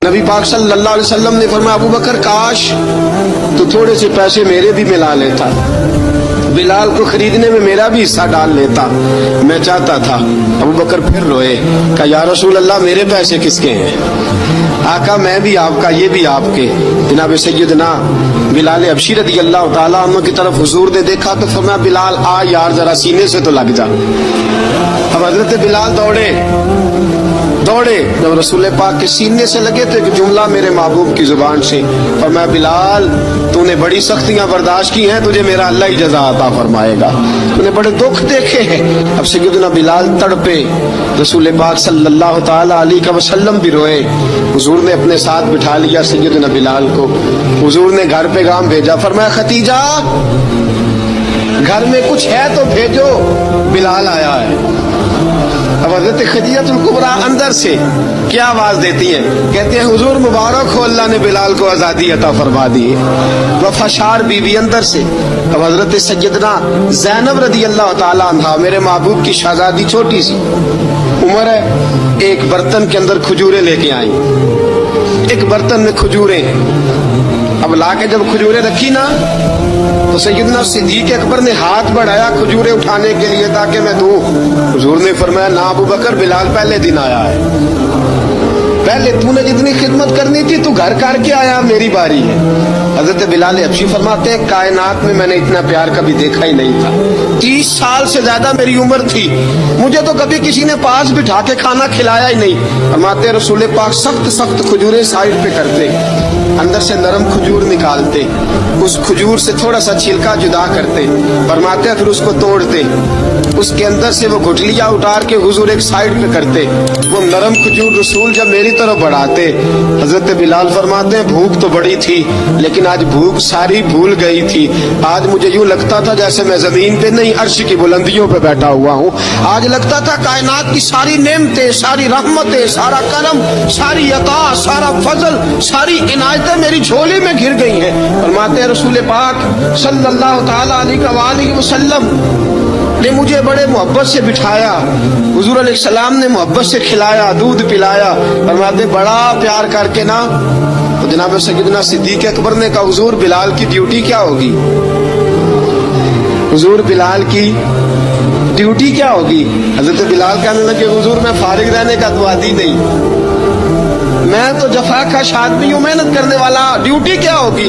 नबी पाक सल्लल्लाहु अलैहि वसल्लम ने फरमाया, अबू बकर काश तो थोड़े से पैसे मेरे भी मिला लेता, बिलाल को खरीदने में मेरा भी हिस्सा डाल लेता, मैं चाहता था। अबू बकर फिर रोए, कहा या रसूल अल्लाह मेरे पैसे किसके हैं? आका मैं भी आपका, ये भी आपके। जनाब सैयदना बिलाल हबशी रज़ी अल्लाह ताला अन्हु की तरफ हुजूर ने देखा तो फरमाया, बिलाल आ यार जरा सीने से तो लग जा। अब हजरत बिलाल दौड़े, जब रसूल पाक के सीने से लगे तो एक जुमला मेरे महबूब की जुबान से, और मैं बिलाल तूने बड़ी सख्तियां बर्दाश्त की हैं, तुझे मेरा अल्लाह ही जज़ा अता फरमाएगा, तूने बड़े दुख देखे हैं। अब सैयदना बिलाल तड़पे, रसूल पाक सल्लल्लाहु ताला अलैहि वसल्लम भी रोए। हुजूर ने अपने साथ बिठा लिया सैयदना बिलाल को, हुजूर ने घर पैगाम भेजा, फरमाया खतीजा घर में कुछ है तो भेजो, बिलाल आया है। अब हज़रत खदीजतुल कुबरा अंदर से क्या आवाज देती हैं, कहते हैं हुजूर मुबारक हो, अल्लाह ने बिलाल को आजादी अता फरमा दी। वफाशार बीवी अंदर से। अब हजरत सैयदना ज़ैनब रज़ी अल्लाह ताला अन्हा मेरे महबूब की शहजादी, छोटी सी उम्र है, एक बर्तन के अंदर खजूरें लेके आई, एक बर्तन में खजूरें। अब लाके जब खजूरें रखी ना तो सैयदना सिद्दीक अकबर ने हाथ बढ़ाया खजूरें उठाने के लिए ताकि मैं दूं। हुजूर ने फरमाया ना अबू बकर, बिलाल पहले दिन आया है, पहले तूने जितनी खिदमत करनी थी तू घर करके आया, मेरी बारी है। हजरत बिलाल हबशी फरमाते हैं कायनात में मैंने इतना प्यार कभी देखा ही नहीं था। 30 साल से ज्यादा मेरी उम्र थी, मुझे तो कभी किसी ने पास बिठा के खाना खिलाया ही नहीं। फरमाते रसूल पाक सख्त सख्त खजूरें साइड पे करते, अंदर से नरम खजूर निकालते, उस खजूर से थोड़ा सा छिलका जुदा करते, फरमाते फिर उसको तोड़ते, उसके अंदर से वो गुठलियां उतार के हुजूर एक साइड पे करते, वो नरम खजूर रसूल जब मेरी तरफ बढ़ाते। हजरत बिलाल फरमाते हैं भूख तो बड़ी थी लेकिन आज भूख सारी भूल गई थी। आज मुझे यूं लगता था जैसे मैं जमीन पे नहीं अर्श की बुलंदियों पे बैठा हुआ हूँ। आज लगता था कायनात की सारी नेमतें, सारी रहमतें, सारा करम, सारी अता, सारा फजल, सारी इनायतें मेरी झोली में घिर गई हैं। फरमाते हैं रसूल पाक सल्लल्लाहु ताला अलैहि वसल्लम ने मुझे बड़े मोहब्बत से बिठाया, हुजूर अलैहिस्सलाम ने मोहब्बत से खिलाया, दूध पिलाया। फरमाते बड़ा प्यार करके ना तो जनाब सैयदना सिद्दीक अकबर ने कहा हुजूर बिलाल की ड्यूटी क्या होगी, हुजूर बिलाल की ड्यूटी क्या होगी? हजरत बिलाल कहने लगे हुजूर मैं फारिग रहने का तो आदी नहीं, मैं तो जफाकश आदमी हूँ, मेहनत करने वाला, ड्यूटी क्या होगी?